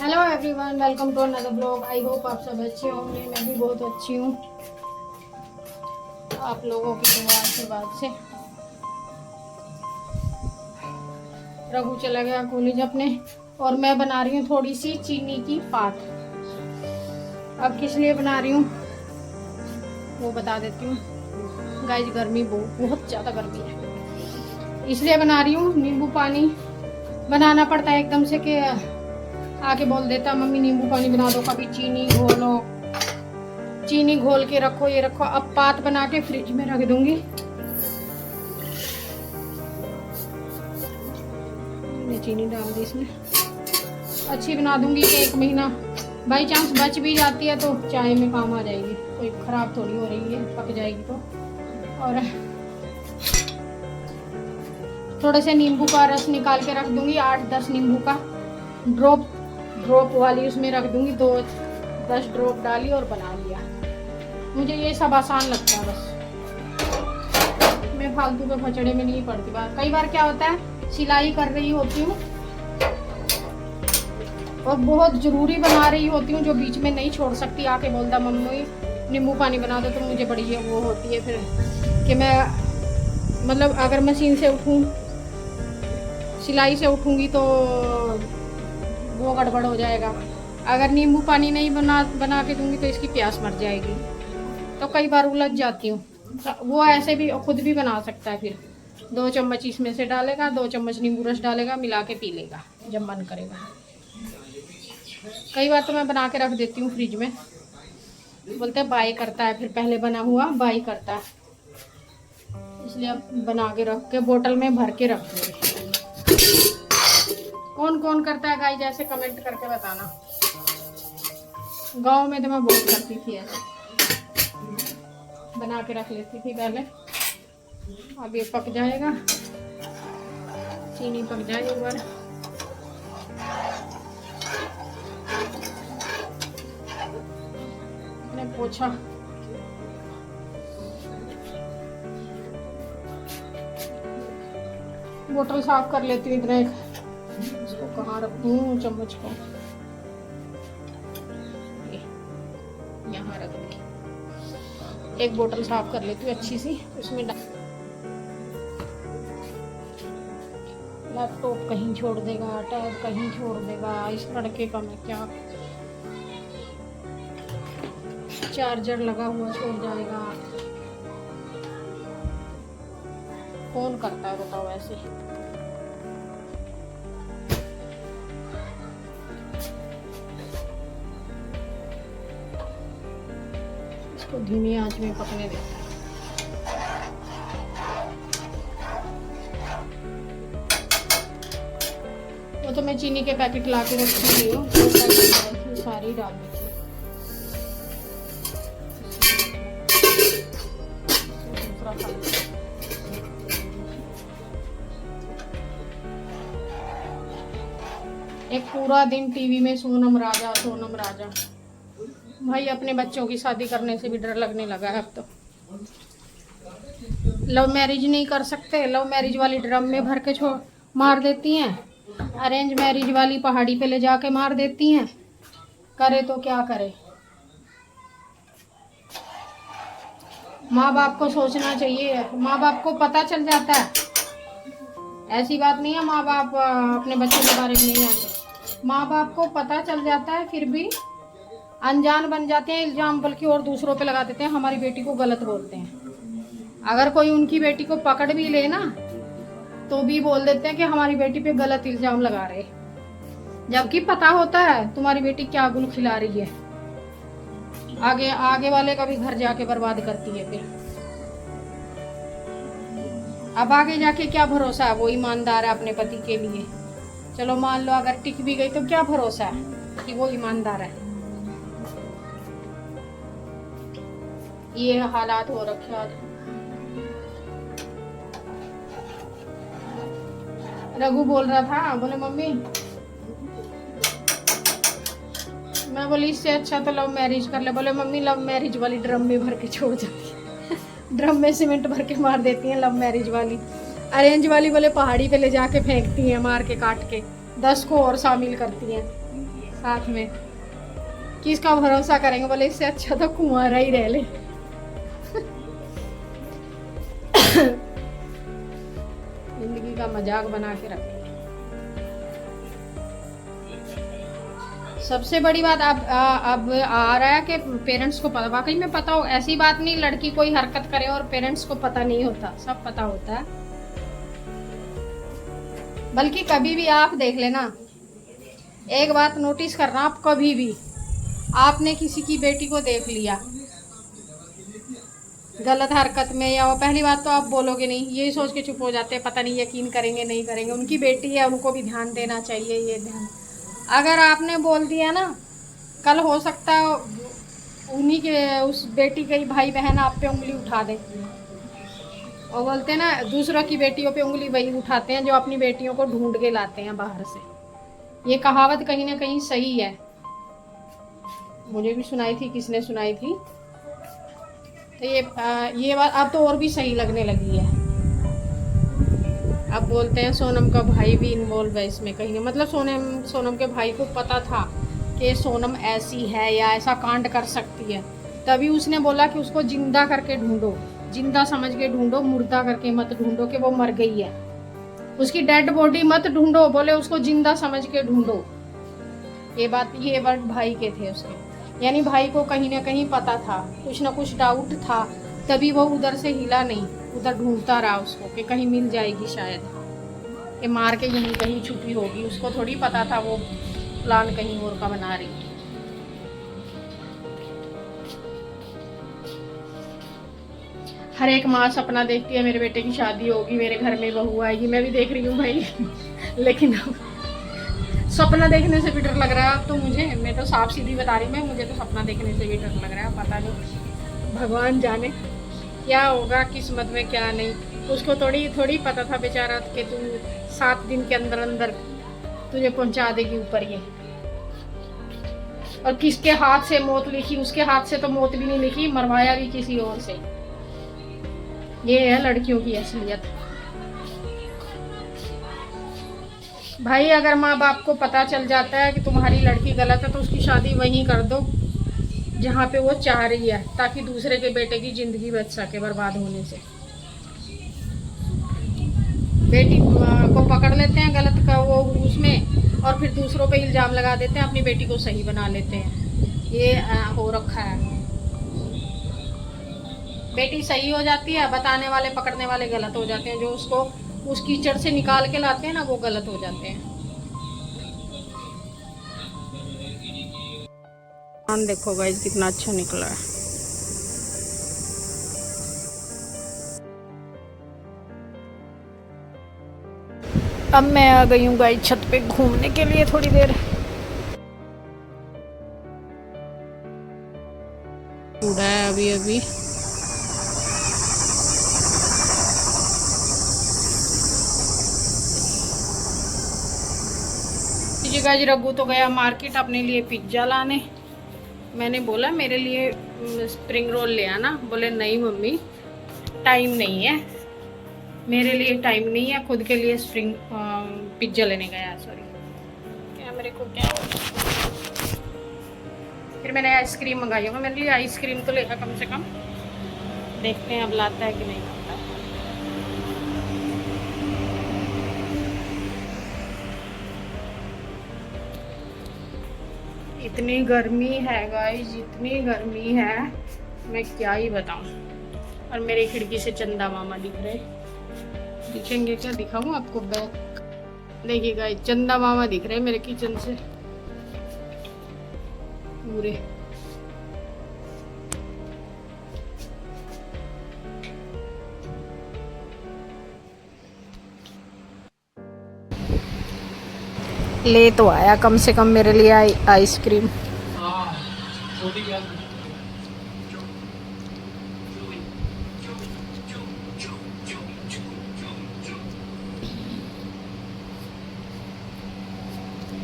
Hello everyone, welcome to another blog. I hope आप सब अच्छे होंगे। मैं भी बहुत अच्छी हूँ, आप लोगों की दुआ आशीर्वाद से। रघु चला गया कॉलेज अपने, और मैं बना रही हूँ थोड़ी सी चीनी की पात। अब किस लिए बना रही हूँ वो बता देती हूँ। गाइस, गर्मी बहुत ज़्यादा गर्मी है, इसलिए बना रही हूँ। नींबू पानी बनाना पड़ता है एकदम से, कि आके बोल देता मम्मी नींबू पानी बना दो, कभी चीनी घोलो, चीनी घोल के रखो, ये रखो। अब पात बना के फ्रिज में रख दूंगी। मैंने चीनी डाल दी इसमें, अच्छी बना दूंगी कि 1 महीना बाई चांस बच भी जाती है तो चाय में काम आ जाएगी, कोई खराब थोड़ी हो रही है, पक जाएगी तो। और थोड़े से नींबू का रस निकाल के रख दूंगी, 8-10 नींबू का ड्रॉप वाली उसमें रख दूंगी। 2-10 ड्रॉप डाली और बना लिया। मुझे ये सब आसान लगता है, बस मैं फालतू के फचड़े में नहीं पड़ती बात। कई बार क्या होता है, सिलाई कर रही होती हूँ और बहुत जरूरी बना रही होती हूँ, जो बीच में नहीं छोड़ सकती, आके बोलता मम्मी नींबू पानी बना दो, तो मुझे बड़ी वो होती है फिर कि मैं मतलब अगर मशीन से उठूँ, सिलाई से उठूँगी तो वो गड़बड़ हो जाएगा। अगर नींबू पानी नहीं बना के दूंगी तो इसकी प्यास मर जाएगी, तो कई बार उलझ जाती हूँ। वो ऐसे भी खुद भी बना सकता है। फिर 2 चम्मच इसमें से डालेगा, 2 चम्मच नींबू रस डालेगा, मिला के पी लेगा जब मन करेगा। कई बार तो मैं बना के रख देती हूँ फ्रिज में, बोलते हैं बाई करता है, फिर पहले बना हुआ बाई करता है, इसलिए अब बना के रख के बोतल में भर के रख दूँगी। कौन कौन करता है गाइस, जैसे कमेंट करके बताना। गांव में तो मैं बहुत करती थी, ऐसे बना के रख लेती थी पहले। अब ये पक जाएगा, चीनी पक जाए एक बार। मैंने पोछा बोतल साफ कर लेती हूँ। इतना इसको कहाँ रखूँ चम्मच को, यहाँ रख दूँगी। एक बोतल साफ कर लेती हूँ अच्छी सी, उसमें लैपटॉप कहीं छोड़ देगा, टैब कहीं छोड़ देगा, इस लड़के का मैं क्या, चार्जर लगा हुआ छोड़ जाएगा। कौन करता है बताओ ऐसे। इसको धीमी आंच में पकने देता है। वो तो मैं चीनी के पैकेट ला के रखी हुई हूँ, सारी डाल दी। एक पूरा दिन टीवी में सोनम राजा सोनम राजा। भाई अपने बच्चों की शादी करने से भी डर लगने लगा है अब तो। लव मैरिज नहीं कर सकते, लव मैरिज वाली ड्रम में भर के मार देती हैं, अरेंज मैरिज वाली पहाड़ी पे ले जाके मार देती हैं। करे तो क्या करे। माँ बाप को सोचना चाहिए, माँ बाप को पता चल जाता है, ऐसी बात नहीं है माँ बाप अपने बच्चों के बारे में नहीं जानते। माँ बाप को पता चल जाता है, फिर भी अनजान बन जाते हैं, इल्जाम बल्कि और दूसरों पे लगा देते हैं, हमारी बेटी को गलत बोलते हैं। अगर कोई उनकी बेटी को पकड़ भी ले ना, तो भी बोल देते हैं कि हमारी बेटी पे गलत इल्जाम लगा रहे, जबकि पता होता है तुम्हारी बेटी क्या गुल खिला रही है। आगे वाले का भी घर जाके बर्बाद करती है। फिर अब आगे जाके क्या भरोसा है वो ईमानदार है अपने पति के लिए। चलो मान लो अगर टिक भी गई तो क्या भरोसा है कि वो ईमानदार है। ये हालात हो रखे आज। रघु बोल रहा था, बोले मम्मी, मैं बोली इससे अच्छा तो लव मैरिज कर ले। बोले मम्मी लव मैरिज वाली ड्रम में भर के छोड़ जाती है, ड्रम में सीमेंट भर के मार देती है लव मैरिज वाली। अरेंज वाली बोले पहाड़ी पे ले जाके फेंकती हैं, मार के काट के 10 को और शामिल करती हैं। साथ में। किसका भरोसा करेंगे, बोले इससे अच्छा तो कुंवारा ही रह ले। जिंदगी का मजाक बना के रखेंगे। सबसे बड़ी बात अब आ रहा है कि पेरेंट्स को पता, वाकई में पता हो, ऐसी बात नहीं लड़की कोई हरकत करे और पेरेंट्स को पता नहीं होता, सब पता होता है। बल्कि कभी भी आप देख लेना, एक बात नोटिस करना, आप कभी भी आपने किसी की बेटी को देख लिया गलत हरकत में, या वो पहली बात तो आप बोलोगे नहीं, यही सोच के चुप हो जाते हैं, पता नहीं यकीन करेंगे नहीं करेंगे, उनकी बेटी है उनको भी ध्यान देना चाहिए, ये ध्यान। अगर आपने बोल दिया ना, कल हो सकता है उन्हीं के उस बेटी के ही भाई बहन आप पे उंगली उठा दे। और बोलते हैं ना, दूसरों की बेटियों पे उंगली वही उठाते हैं जो अपनी बेटियों को ढूंढ के लाते हैं बाहर से। ये कहावत कहीं ना कहीं सही है, मुझे भी सुनाई थी, किसने सुनाई थी, तो ये बात अब तो और भी सही लगने लगी है। अब बोलते हैं सोनम का भाई भी इन्वॉल्व है इसमें कहीं ना, मतलब सोनम के भाई को पता था कि सोनम ऐसी है या ऐसा कांड कर सकती है, तभी उसने बोला कि उसको जिंदा करके ढूंढो, जिंदा समझ के ढूंढो, मुर्दा करके मत ढूंढो कि वो मर गई है, उसकी डेड बॉडी मत ढूंढो, बोले उसको जिंदा समझ के ढूंढो। ये वर्ड भाई के थे उसके, यानी भाई को कहीं ना कहीं पता था, कुछ ना कुछ डाउट था, तभी वो उधर से हिला नहीं, उधर ढूंढता रहा उसको कि कहीं मिल जाएगी शायद, कि मार के यहीं कहीं छुपी होगी। उसको थोड़ी पता था वो प्लान कहीं और का बना रही। हर एक माँ सपना देखती है मेरे बेटे की शादी होगी, मेरे घर में बहू आएगी, मैं भी देख रही हूँ भाई। लेकिन अब सपना देखने से भी डर लग रहा है अब तो मुझे, मैं तो साफ सीधी बता रही हूँ, मुझे तो सपना देखने से भी डर लग रहा है। पता नहीं, भगवान जाने क्या होगा किस्मत में क्या नहीं। उसको थोड़ी पता था बेचारा कि तू 7 दिन के अंदर अंदर तुझे पहुंचा देगी ऊपर ये। और किसके हाथ से मौत लिखी, उसके हाथ से तो मौत भी नहीं लिखी, मरवाया भी किसी और से। ये है लड़कियों की असलियत। भाई अगर माँ बाप को पता चल जाता है कि तुम्हारी लड़की गलत है तो उसकी शादी वहीं कर दो जहाँ पे वो चाह रही है, ताकि दूसरे के बेटे की जिंदगी बच सके बर्बाद होने से। बेटी को पकड़ लेते हैं गलत का वो उसमें, और फिर दूसरों पे इल्जाम लगा देते हैं, अपनी बेटी को सही बना लेते हैं। ये हो रखा है। बेटी सही हो जाती है, बताने वाले पकड़ने वाले गलत हो जाते हैं, जो उसको उस कीचड़ से निकाल के लाते हैं ना, वो गलत हो जाते हैं। देखो गाइस कितना अच्छा निकला है। अब मैं आ गई हूँ गाइस छत पे घूमने के लिए थोड़ी देर। उड़ा है अभी अभी। जी गाइस रघु तो गया मार्केट अपने लिए पिज्जा लाने। मैंने बोला मेरे लिए स्प्रिंग रोल ले आना, बोले नहीं मम्मी टाइम नहीं है, मेरे लिए टाइम नहीं है, खुद के लिए स्प्रिंग पिज्जा लेने गया। सॉरी, क्या मेरे को क्या हो गया। फिर मैंने आइसक्रीम मंगाई होगा, मेरे लिए आइसक्रीम तो लेगा कम से कम, देखते हैं अब लाता है कि नहीं लाता। इतनी गर्मी है गाइस, इतनी गर्मी है मैं क्या ही बताऊं। और मेरी खिड़की से चंदा मामा दिख रहे, दिखेंगे क्या, दिखाऊं आपको बैक, देखिए गाइस चंदा मामा दिख रहे मेरे किचन से पूरे। ले तो आया कम से कम मेरे लिए आइसक्रीम।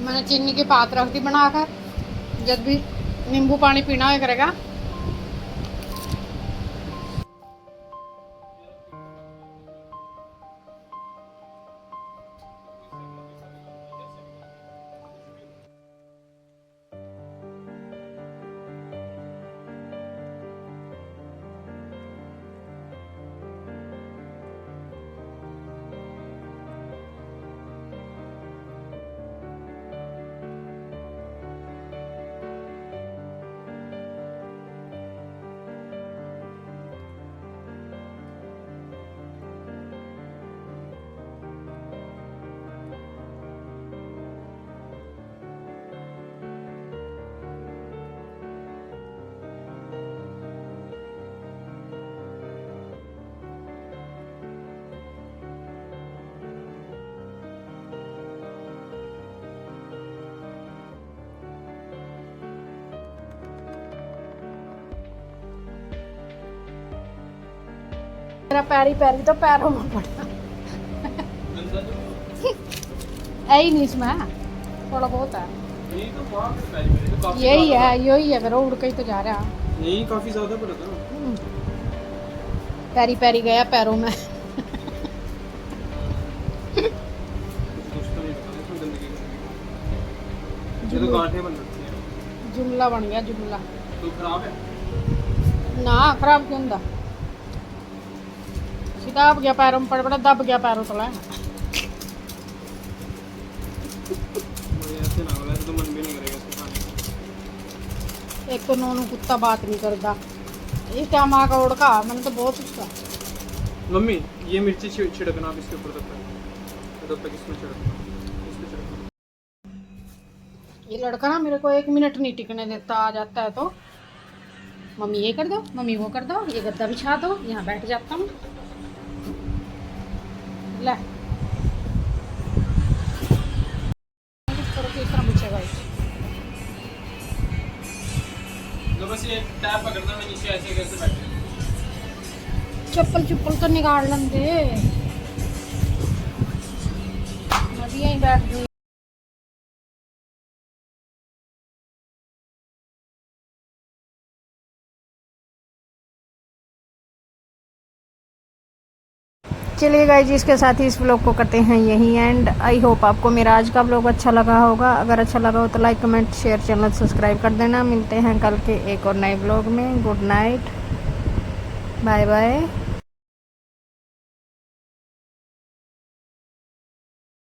मैंने चीनी के पात रख दी बनाकर, जब भी नींबू पानी पीना हो करेगा। मेरा पैरी पैरी तो पैरों में पड़ा। है ही नहीं इसमें, थोड़ा बहुत है। यही है फिर उड़ के ही तो जा रहा। नहीं काफी ज्यादा पड़ा था ना। पैरी पैरी गया पैरों में। ये तो गांठें बन रखी हैं। जुमला बन गया जुमला। तो खराब है ना खराब क्यों होंदा, सीधा अब गया पैरों में, पड़ पड़ा दब गया पैरों तला। ऐसे ना हो, ऐसे तो मन भी नहीं करेगा इसको खाने का। एक तो नोनू कुत्ता बात नहीं करता, ये क्या माँ का उड़का, मैंने तो बहुत उसका। मम्मी ये मिर्ची छिड़कना आप इसके ऊपर तब तक इसमें छिड़कना, इसमें छिड़कना। ये लड़का ना मेरे को 1 मिनट नहीं टिकने देता, आ जाता है तो मम्मी ये कर दो, मम्मी वो कर दो, ये गद्दा बिछा दो, यहाँ बैठ जाता हूँ। ले तो बस ये टैप पकड़ना, मैं नीचे ऐसे कैसे बैठे। चप्पल चुप्पल तो निकाल लेंगे, मैं भी यहीं बैठ गई। चलिए गाइस, इसके साथ ही इस व्लॉग को करते हैं यहीं एंड। आई होप आपको मेरा आज का व्लॉग अच्छा लगा होगा। अगर अच्छा लगा हो तो like comment share channel subscribe कर देना। मिलते हैं कल के एक और नए व्लॉग में। Good night, bye bye.